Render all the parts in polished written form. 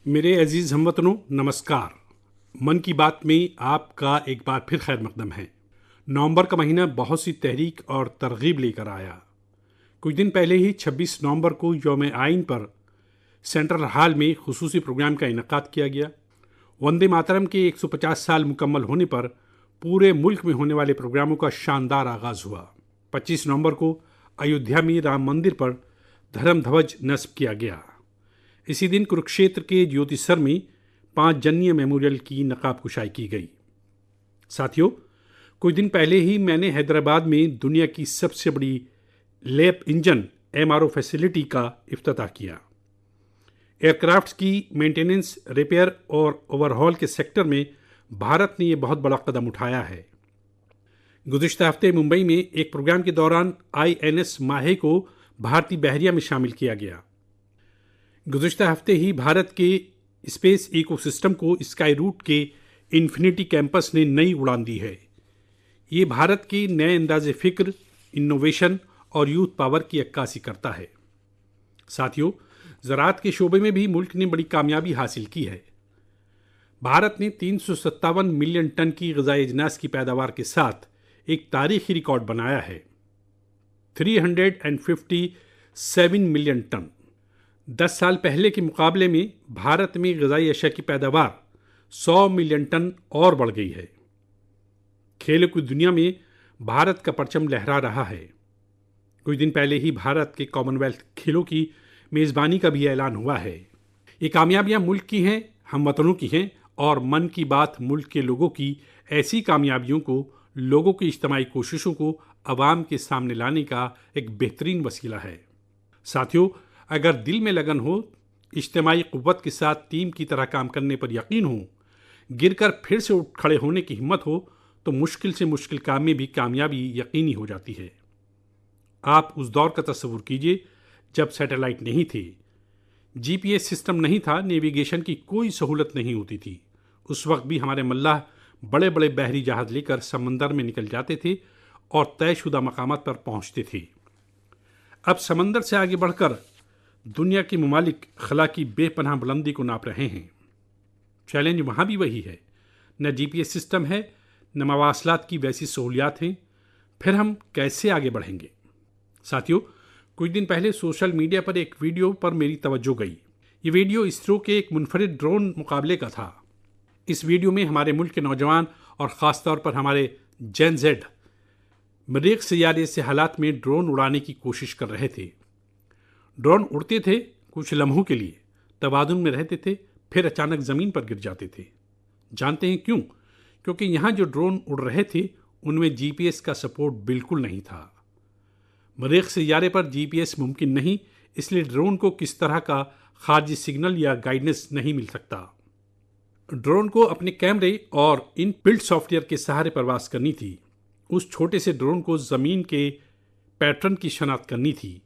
मेरे अजीज़ हमवतनों नमस्कार। मन की बात में आपका एक बार फिर खैर मकदम है। नवंबर का महीना बहुत सी तहरीक और तरगीब लेकर आया। कुछ दिन पहले ही 26 नवंबर को यौम आइन पर सेंट्रल हॉल में खुसूसी प्रोग्राम का इनेकाद किया गया। वंदे मातरम के 150 साल मुकम्मल होने पर पूरे मुल्क में होने वाले प्रोग्रामों का शानदार आगाज़ हुआ। 25 नवंबर को अयोध्या में राम मंदिर पर धर्म ध्वज नस्ब किया गया। इसी दिन कुरुक्षेत्र के ज्योतिसर में 5 जन्य मेमोरियल की नकाब कुशाई की गई। साथियों, कुछ दिन पहले ही मैंने हैदराबाद में दुनिया की सबसे बड़ी लैप इंजन MRO फैसिलिटी का इफ्तिताह किया। एयरक्राफ्ट की मेंटेनेंस, रिपेयर और ओवरहॉल के सेक्टर में भारत ने यह बहुत बड़ा कदम उठाया है। गुज़िश्ता हफ्ते मुंबई में एक प्रोग्राम के दौरान INS माहे को भारतीय बहरिया में शामिल किया गया। गुज़िश्ता हफ्ते ही भारत के स्पेस इकोसिस्टम को स्काई रूट के इन्फिनिटी कैंपस ने नई उड़ान दी है। ये भारत के नए अंदाज़े फ़िक्र, इनोवेशन और यूथ पावर की अक्कासी करता है। साथियों, ज़राअत के शोबे में भी मुल्क ने बड़ी कामयाबी हासिल की है। भारत ने 357 मिलियन टन की ग़िज़ाई अजनास की पैदावार के साथ एक तारीखी रिकॉर्ड बनाया है। 357 मिलियन टन। 10 साल पहले के मुकाबले में भारत में ग़िज़ाई अशिया की पैदावार 100 मिलियन टन और बढ़ गई है। खेलों की दुनिया में भारत का परचम लहरा रहा है। कुछ दिन पहले ही भारत के कॉमनवेल्थ खेलों की मेज़बानी का भी ऐलान हुआ है। ये कामयाबियां मुल्क की हैं, हमवतनों की हैं, और मन की बात मुल्क के लोगों की ऐसी कामयाबियों को, लोगों की इज्तिमाई कोशिशों को अवाम के सामने लाने का एक बेहतरीन वसीला है। साथियों, अगर दिल में लगन हो, इज्तिमाई क़ुव्वत के साथ टीम की तरह काम करने पर यकीन हो, गिरकर फिर से उठ खड़े होने की हिम्मत हो, तो मुश्किल से मुश्किल काम में भी कामयाबी यकीनी हो जाती है। आप उस दौर का तस्वुर कीजिए जब सैटेलाइट नहीं थे, GPS सिस्टम नहीं था, नेविगेशन की कोई सहूलत नहीं होती थी। उस वक्त भी हमारे मल्लाह बड़े बड़े बहरी जहाज़ लेकर समंदर में निकल जाते थे और तयशुदा मकामात पर पहुंचते थे। अब समंदर से आगे बढ़कर दुनिया के ममालिक खला की बेपनाह बुलंदी को नाप रहे हैं। चैलेंज वहाँ भी वही है, न GPS सिस्टम है, न मवासलात की वैसी सहूलियात हैं। फिर हम कैसे आगे बढ़ेंगे? साथियों, कुछ दिन पहले सोशल मीडिया पर एक वीडियो पर मेरी तवज्जो गई। ये वीडियो इसरो के एक मुनफरिद ड्रोन मुकाबले का था। इस वीडियो में हमारे मुल्क के नौजवान और ख़ास तौर पर हमारे जेन जेड मरीख सैयारे से हालात में ड्रोन उड़ाने की कोशिश कर रहे थे। ड्रोन उड़ते थे कुछ लम्हों के लिए, तवाज़ुन में रहते थे, फिर अचानक ज़मीन पर गिर जाते थे। जानते हैं क्यों? क्योंकि यहाँ जो ड्रोन उड़ रहे थे उनमें GPS का सपोर्ट बिल्कुल नहीं था। मरीख सैयारे पर GPS मुमकिन नहीं, इसलिए ड्रोन को किस तरह का खारजी सिग्नल या गाइडेंस नहीं मिल सकता। ड्रोन को अपने कैमरे और इन बिल्ट सॉफ्टवेयर के सहारे परवास करनी थी। उस छोटे से ड्रोन को ज़मीन के पैटर्न की शनाख्त करनी थी,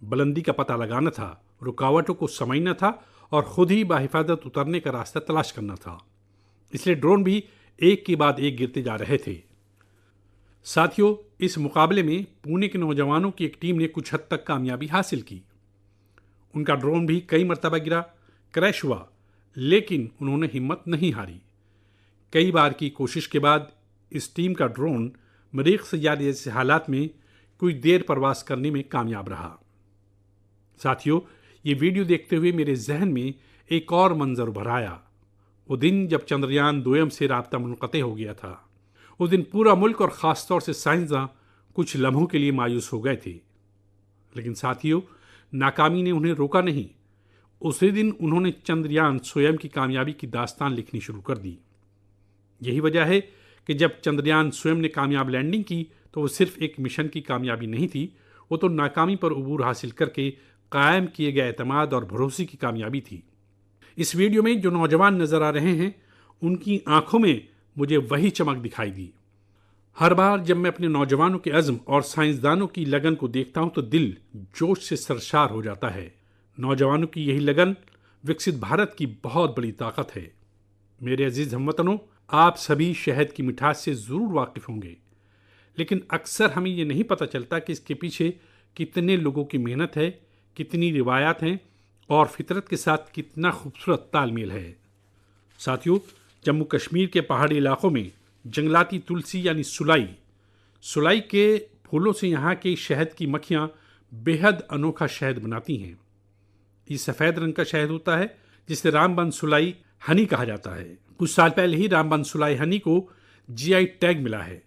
बुलंदी का पता लगाना था, रुकावटों को समझना था और ख़ुद ही बाहिफाजत उतरने का रास्ता तलाश करना था। इसलिए ड्रोन भी एक के बाद एक गिरते जा रहे थे। साथियों, इस मुकाबले में पुणे के नौजवानों की एक टीम ने कुछ हद तक कामयाबी हासिल की। उनका ड्रोन भी कई मरतबा गिरा, क्रैश हुआ, लेकिन उन्होंने हिम्मत नहीं हारी। कई बार की कोशिश के बाद इस टीम का ड्रोन मरीख सैयारे जैसे हालात में कुछ देर परवास करने में कामयाब रहा। साथियों, ये वीडियो देखते हुए मेरे जहन में एक और मंजर उभर आया। वो दिन जब चंद्रयान 2 से राब्ता मुनक़ते हो गया था। उस दिन पूरा मुल्क और ख़ास तौर से साइंसदां कुछ लम्हों के लिए मायूस हो गए थे। लेकिन साथियों, नाकामी ने उन्हें रोका नहीं। उसी दिन उन्होंने चंद्रयान स्वयं की कामयाबी की दास्तान लिखनी शुरू कर दी। यही वजह है कि जब चंद्रयान स्वयं ने कामयाब लैंडिंग की तो वो सिर्फ एक मिशन की कामयाबी नहीं थी, वो तो नाकामी पर उबूर हासिल करके कायम किए गए एतमाद और भरोसे की कामयाबी थी। इस वीडियो में जो नौजवान नज़र आ रहे हैं, उनकी आंखों में मुझे वही चमक दिखाई दी। हर बार जब मैं अपने नौजवानों के अज़्म और साइंसदानों की लगन को देखता हूं तो दिल जोश से सरशार हो जाता है। नौजवानों की यही लगन विकसित भारत की बहुत बड़ी ताकत है। मेरे अजीज़ हमवतनों, आप सभी शहद की मिठास से ज़रूर वाकिफ़ होंगे, लेकिन अक्सर हमें ये नहीं पता चलता कि इसके पीछे कितने लोगों की मेहनत है, कितनी रिवायात हैं और फितरत के साथ कितना खूबसूरत तालमेल है। साथियों, जम्मू कश्मीर के पहाड़ी इलाकों में जंगलाती तुलसी यानी सुलाई के फूलों से यहाँ के शहद की मक्खियाँ बेहद अनोखा शहद बनाती हैं। ये सफ़ेद रंग का शहद होता है जिसे रामबन सुलाई हनी कहा जाता है। कुछ साल पहले ही रामबन सुलाई हनी को जीआई टैग मिला है।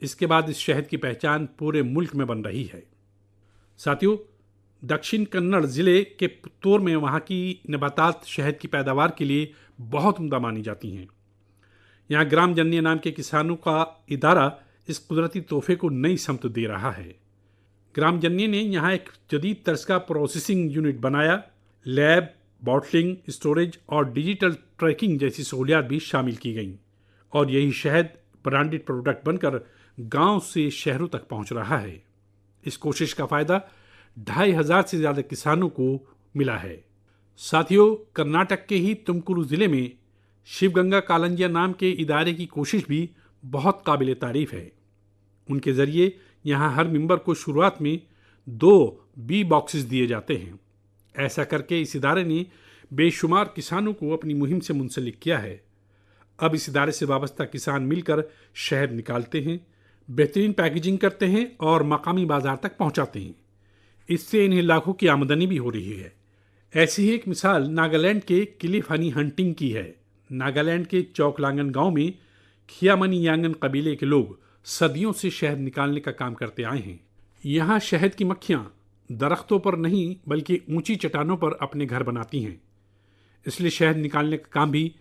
इसके बाद इस शहद की पहचान पूरे मुल्क में बन रही है। साथियों, दक्षिण कन्नड़ जिले के पुत्तूर में वहाँ की नबातात शहद की पैदावार के लिए बहुत उम्दा मानी जाती हैं। यहाँ ग्राम जन्य नाम के किसानों का इदारा इस कुदरती तोहफे को नई समत दे रहा है। ग्राम जन्य ने यहाँ एक जदीद तर्ज का प्रोसेसिंग यूनिट बनाया। लैब, बॉटलिंग, स्टोरेज और डिजिटल ट्रैकिंग जैसी सहूलियात भी शामिल की गईं और यही शहद ब्रांडेड प्रोडक्ट बनकर गांव से शहरों तक पहुंच रहा है। इस कोशिश का फ़ायदा 2500 से ज़्यादा किसानों को मिला है। साथियों, कर्नाटक के ही तुमकुरू ज़िले में शिवगंगा कालंजिया नाम के इदारे की कोशिश भी बहुत काबिल तारीफ है। उनके ज़रिए यहाँ हर मेंबर को शुरुआत में 2 बी बॉक्सेस दिए जाते हैं। ऐसा करके इस इदारे ने बेशुमार किसानों को अपनी मुहिम से मुंसलिक किया है। अब इस इदारे से वाबस्ता किसान मिलकर शहद निकालते हैं, बेहतरीन पैकेजिंग करते हैं और मकामी बाजार तक पहुंचाते हैं। इससे इन्हें लाखों की आमदनी भी हो रही है। ऐसी ही एक मिसाल नागालैंड के क्लिफ हनी हंटिंग की है। नागालैंड के चौकलांगन गांव में खियामनी यांगन कबीले के लोग सदियों से शहद निकालने का काम करते आए हैं। यहाँ शहद की मक्खियाँ दरख्तों पर नहीं बल्कि ऊंची चट्टानों पर अपने घर बनाती हैं। इसलिए शहद निकालने का काम भी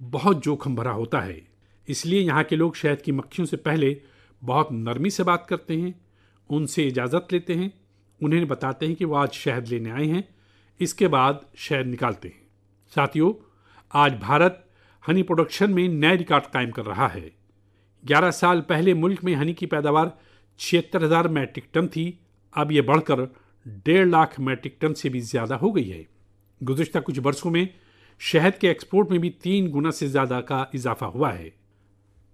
बहुत जोखिम भरा होता है। इसलिए यहाँ के लोग शहद की मक्खियों से पहले बहुत नरमी से बात करते हैं, उनसे इजाज़त लेते हैं, उन्हें बताते हैं कि वो आज शहद लेने आए हैं, इसके बाद शहद निकालते हैं। साथियों, आज भारत हनी प्रोडक्शन में नए रिकॉर्ड कायम कर रहा है। 11 साल पहले मुल्क में हनी की पैदावार 76,000 मैट्रिक टन थी। अब ये बढ़कर 1.5 लाख मैट्रिक टन से भी ज़्यादा हो गई है। गुज़िश्ता कुछ वर्षों में शहद के एक्सपोर्ट में भी 3 गुना से ज़्यादा का इजाफा हुआ है।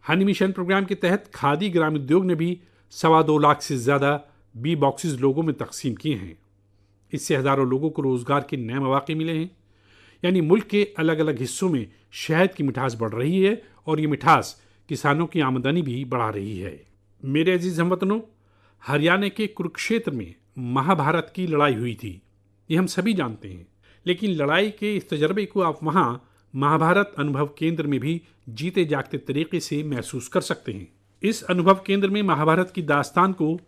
हनी मिशन प्रोग्राम के तहत खादी ग्राम उद्योग ने भी 2.25 लाख से ज़्यादा बी बॉक्सेस लोगों में तकसीम किए हैं। इससे हज़ारों लोगों को रोज़गार के नए मौके मिले हैं। यानी मुल्क के अलग अलग हिस्सों में शहद की मिठास बढ़ रही है और ये मिठास किसानों की आमदनी भी बढ़ा रही है। मेरे अजीज हमवतनों, हरियाणा के कुरुक्षेत्र में महाभारत की लड़ाई हुई थी, ये हम सभी जानते हैं। लेकिन लड़ाई के इस तजर्बे को आप वहाँ महाभारत अनुभव केंद्र में भी जीते जागते तरीके से महसूस कर सकते हैं। इस अनुभव केंद्र में महाभारत की दास्तान को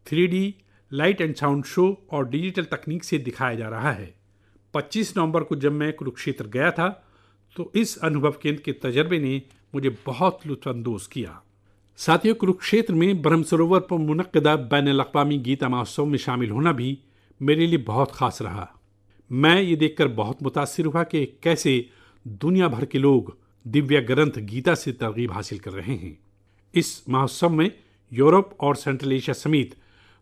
3D light and sound show और डिजिटल तकनीक से दिखाया जा रहा है। 25 नवंबर को जब मैं कुरुक्षेत्र गया था तो इस अनुभव केंद्र के तजर्बे ने मुझे बहुत लुत्फानंदोज किया। साथियों, कुरुक्षेत्र में ब्रह्म सरोवर पर मुनक्किदा बैनुल-अक़वामी गीता महोत्सव में शामिल होना भी मेरे लिए बहुत ख़ास रहा। मैं ये देखकर बहुत मुतासिर हुआ कि कैसे दुनिया भर के लोग दिव्य ग्रंथ गीता से तरगीब हासिल कर रहे हैं। इस महोत्सव में यूरोप और सेंट्रल एशिया समेत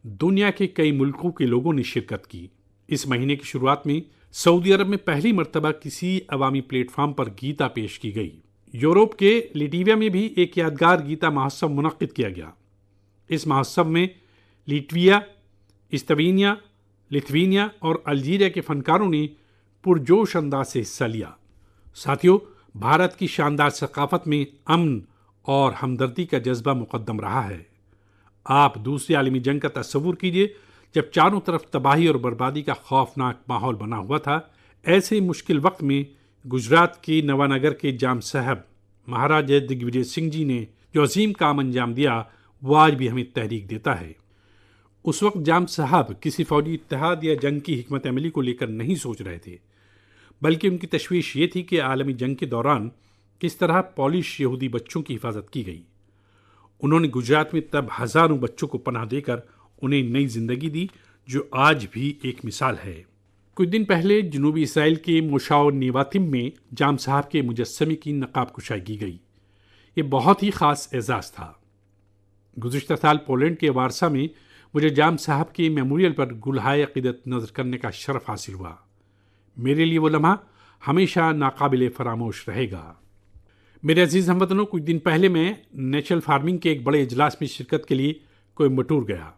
दुनिया के कई मुल्कों के लोगों ने शिरकत की। इस महीने की शुरुआत में सऊदी अरब में पहली मर्तबा किसी अवामी प्लेटफॉर्म पर गीता पेश की गई। यूरोप के लिटविया में भी एक यादगार गीता महोत्सव मुनक्किद किया गया। इस महोत्सव में लिटविया, इस्तवेनिया, लिथुआनिया और अल्जीरिया के फनकारों ने पुरजोश अंदाज से हिस्सा लिया। साथियों, भारत की शानदार सकाफत में अमन और हमदर्दी का जज्बा मुकद्दम रहा है। आप दूसरी आलमी जंग का तस्वुर कीजिए, जब चारों तरफ तबाही और बर्बादी का खौफनाक माहौल बना हुआ था। ऐसे मुश्किल वक्त में गुजरात के नवानगर के जाम साहब महाराजा दिग्विजय सिंह जी ने जो अजीम काम अंजाम दिया, वो आज भी हमें तहरीक देता है। उस वक्त जाम साहब किसी फौजी इत्तेहाद या जंग की हिकमत अमली को लेकर नहीं सोच रहे थे, बल्कि उनकी तशवीश ये थी कि आलमी जंग के दौरान किस तरह पॉलिश यहूदी बच्चों की हिफाजत की गई। उन्होंने गुजरात में तब हज़ारों बच्चों को पनाह देकर उन्हें नई जिंदगी दी, जो आज भी एक मिसाल है। कुछ दिन पहले जनूबी इसराइल के मोशाओ नेवातिम में जाम साहब के मुजस्समे की नकाब कुशाई की गई। ये बहुत ही ख़ास एजाज़ था। गुज़िश्ता साल पोलैंड के वारसा में मुझे जाम साहब के मेमोरियल पर गुलहाए अक़ीदत नज़र करने का शरफ़ हासिल हुआ। मेरे लिए वो लम्हा हमेशा नाकाबिले फरामोश रहेगा। मेरे अजीज़ हमवतनों, कुछ दिन पहले मैं नेचुरल फार्मिंग के एक बड़े इजलास में शिरकत के लिए कोयम्बटूर गया।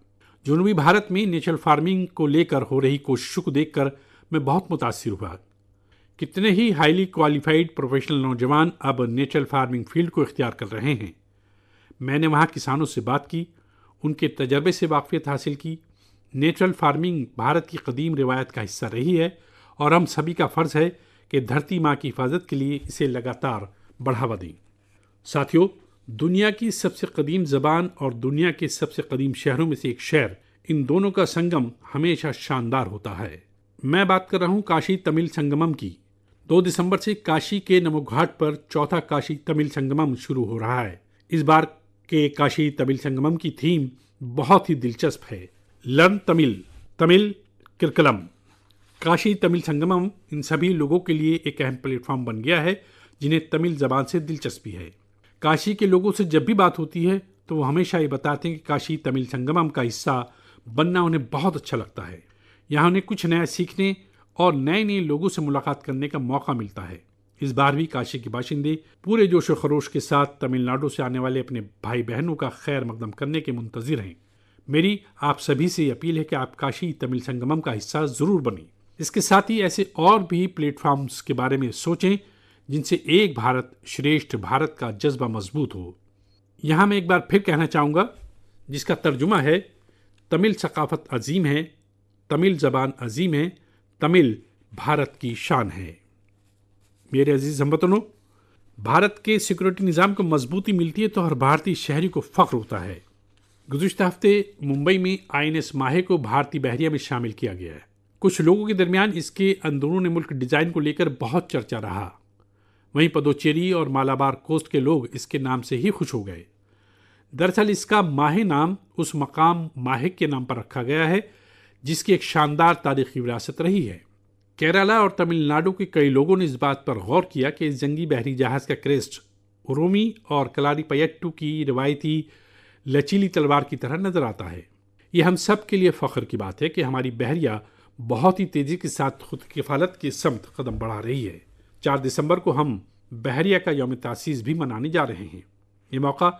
जनूबी भारत में नेचुरल फार्मिंग को लेकर हो रही कोशिशों को देखकर मैं बहुत मुतासिर हुआ। कितने ही हाईली क्वालिफाइड प्रोफेशनल नौजवान अब नेचुरल फार्मिंग फील्ड को इख्तियार कर रहे हैं। मैंने वहाँ किसानों से बात की, उनके तजर्बे से वाकफियत हासिल की। नेचुरल फार्मिंग भारत की कदीम रिवायत का हिस्सा रही है और हम सभी का फ़र्ज़ है कि धरती माँ की हिफाजत के लिए इसे लगातार बढ़ावा दें। साथियों, दुनिया की सबसे कदीम ज़बान और दुनिया के सबसे कदीम शहरों में से एक शहर, इन दोनों का संगम हमेशा शानदार होता है। मैं बात कर रहा हूँ काशी तमिल संगमम की। 2 दिसंबर से काशी के नमोघाट पर चौथा काशी तमिल संगमम शुरू हो रहा है। इस बार के काशी तमिल संगमम की थीम बहुत ही दिलचस्प है, लर्न तमिल, तमिल किरकलम। काशी तमिल संगमम इन सभी लोगों के लिए एक अहम प्लेटफॉर्म बन गया है जिन्हें तमिल ज़बान से दिलचस्पी है। काशी के लोगों से जब भी बात होती है तो वो हमेशा ये बताते हैं कि काशी तमिल संगमम का हिस्सा बनना उन्हें बहुत अच्छा लगता है। यहाँ उन्हें कुछ नया सीखने और नए नए लोगों से मुलाकात करने का मौका मिलता है। इस बार भी काशी के बाशिंदे पूरे जोश व खरोश के साथ तमिलनाडु से आने वाले अपने भाई बहनों का खैर मकदम करने के मुंतज़िर हैं। मेरी आप सभी से अपील है कि आप काशी तमिल संगमम का हिस्सा ज़रूर बनें। इसके साथ ही ऐसे और भी प्लेटफॉर्म्स के बारे में सोचें जिनसे एक भारत श्रेष्ठ भारत का जज्बा मजबूत हो। यहाँ मैं एक बार फिर कहना चाहूँगा, जिसका तर्जुमा है, तमिल सकाफत अजीम है, तमिल ज़बान अजीम है, तमिल भारत की शान है। मेरे अजीज़ हमवतनों, भारत के सिक्योरिटी निज़ाम को मजबूती मिलती है तो हर भारतीय शहरी को फ़ख्र होता है। गुज़िश्ता हफ्ते मुंबई में INS माहे को भारतीय बहरिया में शामिल किया गया है। कुछ लोगों के दरमियान इसके अंदरूनी मुल्क डिज़ाइन को लेकर बहुत चर्चा रहा। वहीं पदोचेरी और मालाबार कोस्ट के लोग इसके नाम से ही खुश हो गए। दरअसल इसका माहे नाम उस मकाम माहे के नाम पर रखा गया है जिसकी एक शानदार तारीखी विरासत रही है। केरला और तमिलनाडु के कई लोगों ने इस बात पर गौर किया कि इस जंगी बहरी जहाज़ का क्रेस्ट उरुमी और कलारीपयट्टू की रिवायती लचीली तलवार की तरह नजर आता है। ये हम सब के लिए फ़ख्र की बात है कि हमारी बहरिया बहुत ही तेज़ी के साथ खुद किफ़ालत की समत कदम बढ़ा रही है। 4 दिसंबर को हम बहरिया का यौम तासीस भी मनाने जा रहे हैं। ये मौका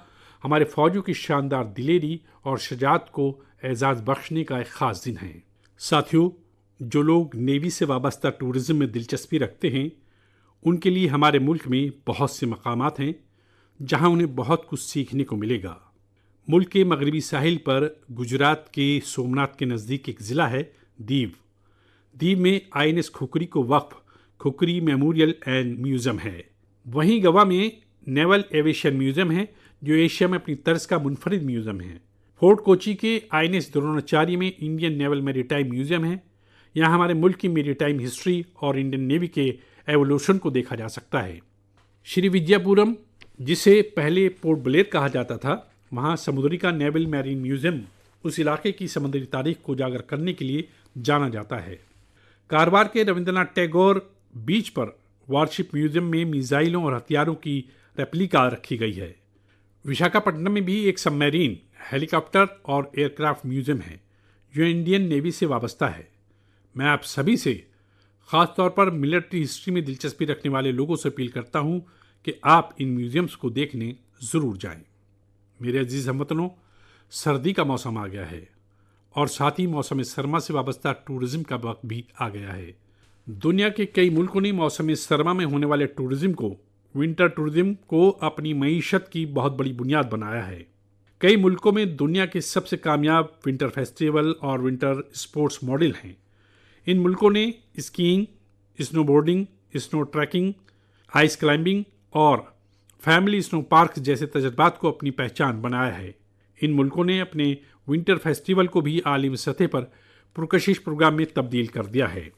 हमारे फ़ौजों की शानदार दिलेरी और शजाअत को एजाज़ बख्शने का एक ख़ास दिन है। साथियों, जो लोग नेवी से वाबस्ता टूरिज़्म में दिलचस्पी रखते हैं, उनके लिए हमारे मुल्क में बहुत से मकामात हैं जहां उन्हें बहुत कुछ सीखने को मिलेगा। मुल्क के मगरबी साहिल पर गुजरात के सोमनाथ के नज़दीक एक ज़िला है दीव। दीव में INS खुकरी को वक्फ खुकरी मेमोरियल एंड म्यूज़ियम है। वहीं गोवा में नेवल एविएशन म्यूज़ियम है जो एशिया में अपनी तर्ज का मुनफरिद म्यूज़ियम है। फोर्ट कोची के INS द्रोणाचार्य में इंडियन नेवल मेरीटाइम म्यूज़ियम है। यहाँ हमारे मुल्क की मेरीटाइम हिस्ट्री और इंडियन नेवी के एवोल्यूशन को देखा जा सकता है। श्री विजयपुरम, जिसे पहले पोर्ट ब्लेयर कहा जाता था, वहाँ समुद्री का नेवल मैरीन म्यूज़ियम उस इलाके की समुद्री तारीख को उजागर करने के लिए जाना जाता है। कारवार के रविंद्रनाथ टैगोर बीच पर वारशिप म्यूज़ियम में मिसाइलों और हथियारों की रेप्लिका रखी गई है। विशाखापट्टनम में भी एक सबमरीन, हेलीकॉप्टर और एयरक्राफ्ट म्यूज़ियम है जो इंडियन नेवी से वाबस्ता है। मैं आप सभी से ख़ास तौर पर मिलिट्री हिस्ट्री में दिलचस्पी रखने वाले लोगों से अपील करता हूँ कि आप इन म्यूज़ियम्स को देखने ज़रूर जाएं। मेरे अजीज़ हमवतनों, सर्दी का मौसम आ गया है और साथ ही मौसम सरमा से वाबस्ता टूरिज़्म का वक्त भी आ गया है। दुनिया के कई मुल्कों ने मौसम सरमा में होने वाले टूरिज़्म को, विंटर टूरिज़्म को अपनी मईशत की बहुत बड़ी बुनियाद बनाया है। कई मुल्कों में दुनिया के सबसे कामयाब विंटर फेस्टिवल और विंटर स्पोर्ट्स मॉडल हैं। इन मुल्कों ने skiing, snowboarding, snow trekking, ice climbing और फैमिली स्नो पार्क जैसे तजर्बात को अपनी पहचान बनाया है। इन मुल्कों ने अपने विंटर फेस्टिवल को भी आलमी सतह पर पुरकशिश प्रोग्राम में तब्दील कर दिया है।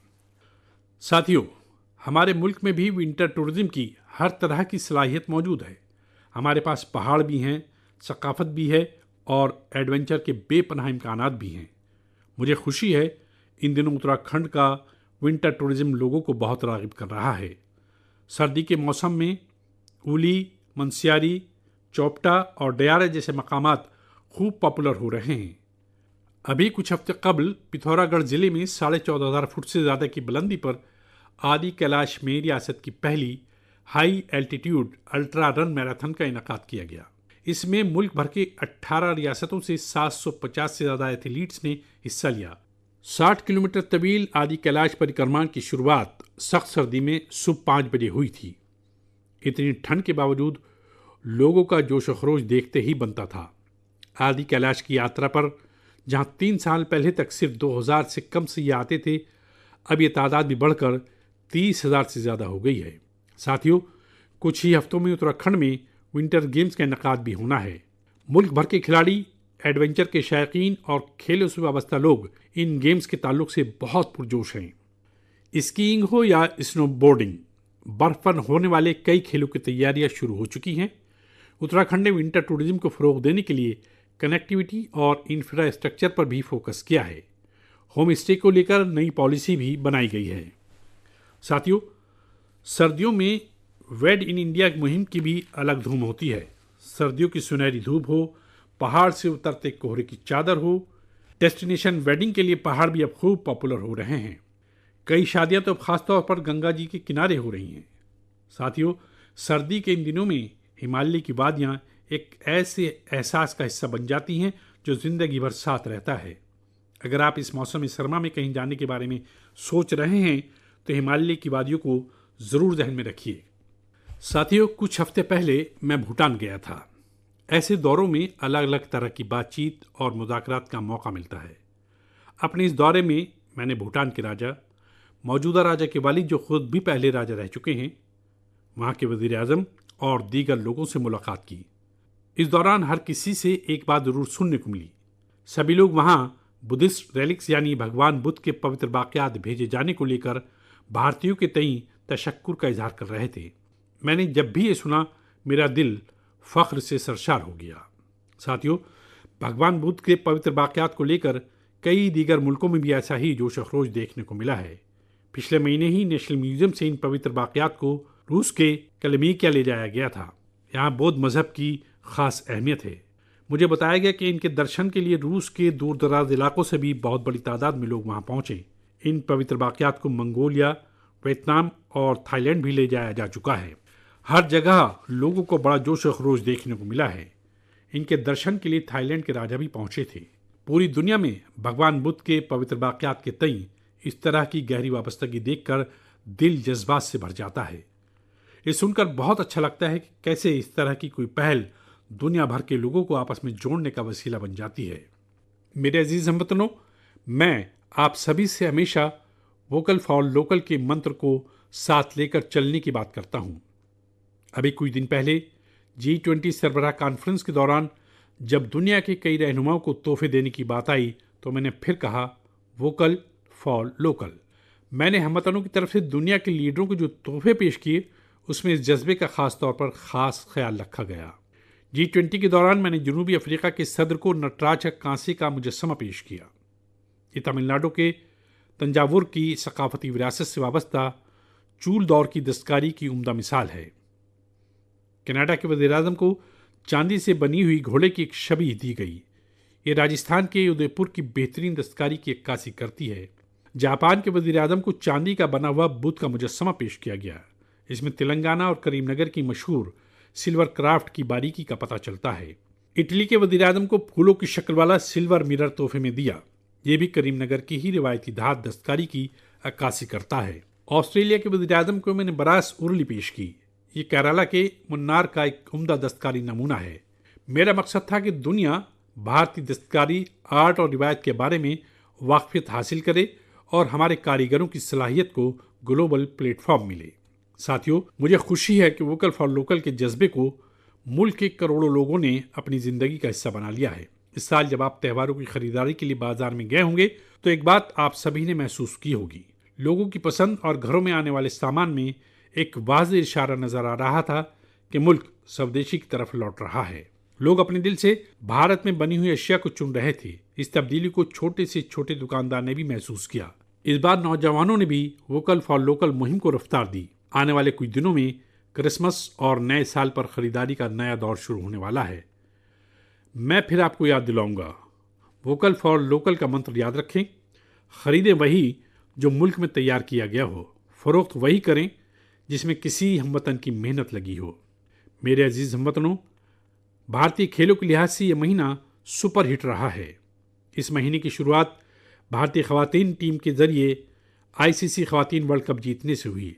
साथियों, हमारे मुल्क में भी विंटर टूरिज़्म की हर तरह की सलाहियत मौजूद है। हमारे पास पहाड़ भी हैं, सकाफत भी है और एडवेंचर के बेपनाह इम्कानात भी हैं। मुझे खुशी है इन दिनों उत्तराखंड का विंटर टूरिज़्म लोगों को बहुत राग़िब कर रहा है। सर्दी के मौसम में उली, मंसियारी, चौपटा और डयारा जैसे मकामात खूब पॉपुलर हो रहे हैं। अभी कुछ हफ्ते कबल पिथौरागढ़ ज़िले में 14,500 फुट से ज़्यादा की बुलंदी पर आदि कैलाश में रियासत की पहली high altitude ultra run marathon का इनेकाद किया गया। इसमें मुल्क भर के 18 रियासतों से 750 से ज़्यादा एथलीट्स ने हिस्सा लिया। 60 किलोमीटर तवील आदि कैलाश परिक्रमा की शुरुआत सख्त सर्दी में सुबह 5 बजे हुई थी। इतनी ठंड के बावजूद लोगों का जोश व खरोश देखते ही बनता था। आदि कैलाश की यात्रा पर जहां 3 साल पहले तक सिर्फ 2000 से कम से ये आते थे, अब ये तादाद भी बढ़कर 30,000 से ज़्यादा हो गई है। साथियों, कुछ ही हफ्तों में उत्तराखंड में विंटर गेम्स का इनेकाद भी होना है। मुल्क भर के खिलाड़ी, एडवेंचर के शौकीन और खेलों से वाबस्ता लोग इन गेम्स के ताल्लुक से बहुत पुरजोश हैं। स्कीइंग हो या स्नोबोर्डिंग, बर्फ पर होने वाले कई खेलों की तैयारियां शुरू हो चुकी हैं। उत्तराखंड ने विंटर टूरिज्म को फ़रोग देने के लिए कनेक्टिविटी और इंफ्रास्ट्रक्चर पर भी फोकस किया है। होम स्टे को लेकर नई पॉलिसी भी बनाई गई है। साथियों, सर्दियों में वेड इन इंडिया मुहिम की भी अलग धूम होती है। सर्दियों की सुनहरी धूप हो, पहाड़ से उतरते कोहरे की चादर हो, डेस्टिनेशन वेडिंग के लिए पहाड़ भी अब खूब पॉपुलर हो रहे हैं। कई शादियां तो अब खासतौर पर गंगा जी के किनारे हो रही हैं। साथियों, सर्दी के इन दिनों में हिमालय की वादियां एक ऐसे एहसास का हिस्सा बन जाती हैं जो जिंदगी भर साथ रहता है। अगर आप इस मौसम सरमा में कहीं जाने के बारे में सोच रहे हैं तो हिमालय की वादियों को ज़रूर ध्यान में रखिए। साथियों, कुछ हफ्ते पहले मैं भूटान गया था। ऐसे दौरों में अलग अलग तरह की बातचीत और मुज़ाकरात का मौका मिलता है। अपने इस दौरे में मैंने भूटान के राजा, मौजूदा राजा के वालिद जो खुद भी पहले राजा रह चुके हैं, वहाँ के वज़ीर आज़म और दीगर लोगों से मुलाकात की। इस दौरान हर किसी से एक बात ज़रूर सुनने को मिली। सभी लोग वहाँ बुद्धिस्ट रेलिक्स यानी भगवान बुद्ध के पवित्र वाक़यात भेजे जाने को लेकर भारतीयों के तई तशक्कुर का इजहार कर रहे थे। मैंने जब भी ये सुना, मेरा दिल फ़ख्र से सरशार हो गया। साथियों, भगवान बुद्ध के पवित्र वाक़यात को लेकर कई दीगर मुल्कों में भी ऐसा ही जोश व खरोश देखने को मिला है। पिछले महीने ही नेशनल म्यूजियम से इन पवित्र वाक़यात को रूस के कलमीकिया ले जाया गया था। यहाँ बौद्ध मजहब की खास अहमियत है। मुझे बताया गया कि इनके दर्शन के लिए रूस के दूर दराज इलाकों से भी बहुत बड़ी तादाद में लोग वहाँ पहुँचे। इन पवित्र वाक़यात को मंगोलिया, वियतनाम और थाईलैंड भी ले जाया जा चुका है। हर जगह लोगों को बड़ा जोश व खरोश देखने को मिला है। इनके दर्शन के लिए थाईलैंड के राजा भी पहुंचे थे। पूरी दुनिया में भगवान बुद्ध के पवित्र वाक़यात के तई इस तरह की गहरी वाबस्तगी देखकर दिल जज्बात से भर जाता है। ये सुनकर बहुत अच्छा लगता है कि कैसे इस तरह की कोई पहल दुनिया भर के लोगों को आपस में जोड़ने का वसीला बन जाती है। मेरे अजीज हमवतनों, मैं आप सभी से हमेशा वोकल फॉर लोकल के मंत्र को साथ लेकर चलने की बात करता हूँ। अभी कुछ दिन पहले G20 सरबराह कॉन्फ्रेंस के दौरान जब दुनिया के कई रहनुमाओं को तोहफे देने की बात आई तो मैंने फिर कहा, वोकल फॉर लोकल। मैंने हमवतनों की तरफ से दुनिया के लीडरों को जो तोहफे पेश किए, उसमें इस जज्बे का खास तौर पर खास ख्याल रखा गया। G20 के दौरान मैंने जनूबी अफ्रीका के सदर को नटराज का कांसे का मुजस्समा पेश किया। ये तमिलनाडु के तंजावुर की सकाफती विरासत से वाबस्ता चूल दौर की दस्तकारी की उम्दा मिसाल है। कनाडा के वज़ीर आज़म को चांदी से बनी हुई घोड़े की एक छवि दी गई। ये राजस्थान के उदयपुर की बेहतरीन दस्तकारी की अक्कासी करती है। जापान के वज़ीर आज़म को चांदी का बना हुआ बुद्ध का मुजस्समा पेश किया गया। इसमें तेलंगाना और करीमनगर की मशहूर सिल्वर क्राफ्ट की बारीकी का पता चलता है। इटली के वज़ीर आज़म को फूलों की शक्ल वाला सिल्वर मिरर तोहफे में दिया। ये भी करीमनगर की ही रिवायती धात दस्तकारी की अक्कासी करता है। ऑस्ट्रेलिया के वज़ीर आज़म को मैंने बरास उर्ली पेश की। ये केरला के मुन्नार का एक उम्दा दस्तकारी नमूना है। मेरा मकसद था कि दुनिया भारतीय दस्तकारी, आर्ट और रिवायत के बारे में वाकफियत हासिल करे और हमारे कारीगरों की सलाहियत को ग्लोबल प्लेटफॉर्म मिले। साथियों, मुझे खुशी है कि वोकल फॉर लोकल के जज्बे को मुल्क के करोड़ों लोगों ने अपनी ज़िंदगी का हिस्सा बना लिया है। इस साल जब आप त्योहारों की खरीदारी के लिए बाजार में गए होंगे तो एक बात आप सभी ने महसूस की होगी। लोगों की पसंद और घरों में आने वाले सामान में एक वाज़ेह इशारा नजर आ रहा था कि मुल्क स्वदेशी की तरफ लौट रहा है। लोग अपने दिल से भारत में बनी हुई अशिया को चुन रहे थे। इस तब्दीली को छोटे से छोटे दुकानदार ने भी महसूस किया। इस बार नौजवानों ने भी वोकल फॉर लोकल मुहिम को रफ्तार दी। आने वाले कुछ दिनों में क्रिसमस और नए साल पर खरीदारी का नया दौर शुरू होने वाला है। मैं फिर आपको याद दिलाऊंगा, वोकल फॉर लोकल का मंत्र याद रखें। खरीदें वही जो मुल्क में तैयार किया गया हो, फरोख्त वही करें जिसमें किसी हमवतन की मेहनत लगी हो। मेरे अजीज हमवतनों, भारतीय खेलों के लिहाज से यह महीना सुपर हिट रहा है। इस महीने की शुरुआत भारतीय खवातीन टीम के जरिए आईसीसी खवातीन वर्ल्ड कप जीतने से हुई,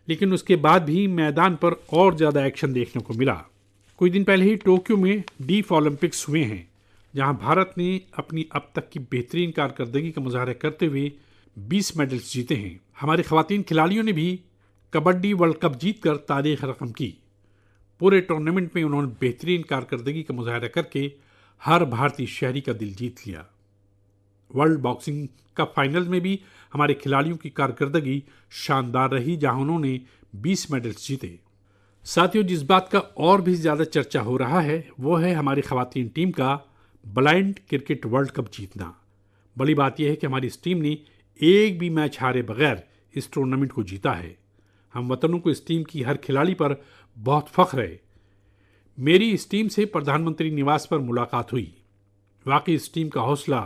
लेकिन उसके बाद भी मैदान पर और ज़्यादा एक्शन देखने को मिला। कुछ दिन पहले ही टोक्यो में डीफ ओलंपिक्स हुए हैं, जहां भारत ने अपनी अब तक की बेहतरीन कारकर्दगी का मुजाहरा करते हुए 20 मेडल्स जीते हैं। हमारे खवातीन खिलाड़ियों ने भी कबड्डी वर्ल्ड कप जीतकर तारीख रकम की। पूरे टूर्नामेंट में उन्होंने बेहतरीन कारकर्दगी का मुजाहरा करके हर भारतीय शहरी का दिल जीत लिया। वर्ल्ड बॉक्सिंग कप फाइनल में भी हमारे खिलाड़ियों की कारकर्दगी शानदार रही, जहां उन्होंने 20 मेडल्स जीते। साथियों, जिस बात का और भी ज़्यादा चर्चा हो रहा है वो है हमारी खवातीन टीम का ब्लाइंड क्रिकेट वर्ल्ड कप जीतना। बड़ी बात यह है कि हमारी इस टीम ने एक भी मैच हारे बगैर इस टूर्नामेंट को जीता है। हम वतनों को इस टीम की हर खिलाड़ी पर बहुत फख्र है। मेरी इस टीम से प्रधानमंत्री निवास पर मुलाकात हुई। वाकई इस टीम का हौसला,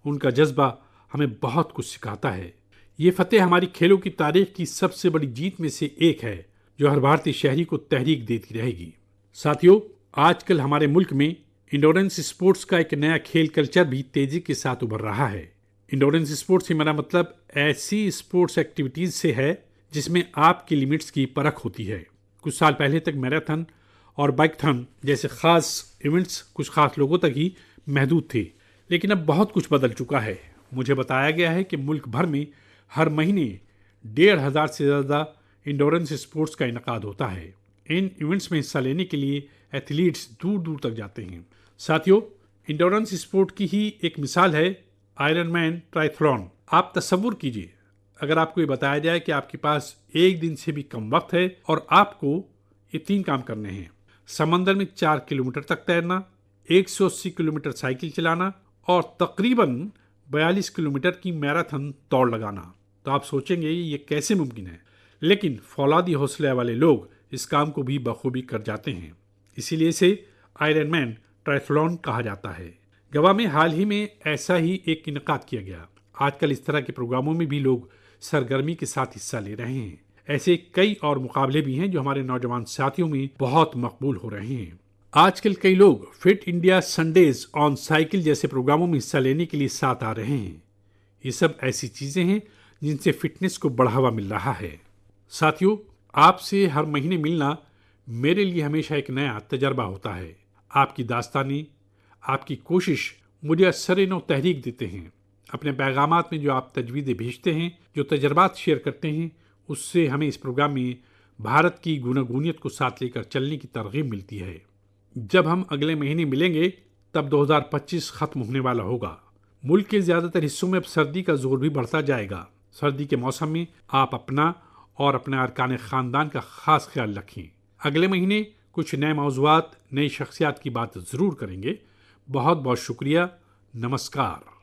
उनका जज्बा हमें बहुत कुछ सिखाता है। ये फतेह हमारी खेलों की तारीख की सबसे बड़ी जीत में से एक है, जो हर भारतीय शहरी को तहरीक देती रहेगी। साथियों, आजकल हमारे मुल्क में इंडोरेंस स्पोर्ट्स का एक नया खेल कल्चर भी तेजी के साथ उभर रहा है। इंडोरेंस स्पोर्ट्स से मेरा मतलब ऐसी स्पोर्ट्स एक्टिविटीज से है जिसमें आपकी लिमिट्स की परख होती है। कुछ साल पहले तक मैराथन और बाइकथन जैसे खास इवेंट्स कुछ खास लोगों तक ही महदूद थे, लेकिन अब बहुत कुछ बदल चुका है। मुझे बताया गया है कि मुल्क भर में हर महीने 1,500 से ज़्यादा इंडोरेंस स्पोर्ट्स का इनकाद होता है। इन इवेंट्स में हिस्सा लेने के लिए एथलीट्स दूर दूर तक जाते हैं। साथियों, इंडोरेंस स्पोर्ट की ही एक मिसाल है आयरनमैन ट्रायथलॉन। आप तसव्वुर कीजिए, अगर आपको ये बताया जाए कि आपके पास एक दिन से भी कम वक्त है और आपको ये 3 काम करने हैं: समंदर में 4 किलोमीटर तक तैरना, 180 किलोमीटर साइकिल चलाना और तकरीबन 42 किलोमीटर की मैराथन दौड़ लगाना, तो आप सोचेंगे ये कैसे मुमकिन है। लेकिन फौलादी हौसले वाले लोग इस काम को भी बखूबी कर जाते हैं, इसीलिए इसे आयरनमैन ट्रायथलॉन कहा जाता है। गोवा में हाल ही में ऐसा ही एक इनकाद किया गया। आजकल इस तरह के प्रोग्रामों में भी लोग सरगर्मी के साथ हिस्सा ले रहे हैं। ऐसे कई और मुकाबले भी हैं जो हमारे नौजवान साथियों में बहुत मकबूल हो रहे हैं। आजकल कई लोग fit India Sundays on cycle जैसे प्रोग्रामों में हिस्सा लेने के लिए साथ आ रहे हैं। ये सब ऐसी चीजें हैं जिनसे फिटनेस को बढ़ावा मिल रहा है। साथियों, आपसे हर महीने मिलना मेरे लिए हमेशा एक नया तजर्बा होता है। आपकी दास्तानी, आपकी कोशिश मुझे असर-ए-नौ तहरीक देते हैं। अपने पैगामात में जो आप तजवीज़ें भेजते हैं, जो तजर्बात शेयर करते हैं, उससे हमें इस प्रोग्राम में भारत की गूनागूनियत को साथ लेकर चलने की तरगीब मिलती है। जब हम अगले महीने मिलेंगे तब 2025 खत्म होने वाला होगा। मुल्क के ज़्यादातर हिस्सों में अब सर्दी का जोर भी बढ़ता जाएगा। सर्दी के मौसम में आप अपना और अपने अरकान ख़ानदान का ख़ास ख्याल रखें। अगले महीने कुछ नए मौज़ूआत, नई शख्सियात की बात ज़रूर करेंगे। बहुत बहुत शुक्रिया। नमस्कार।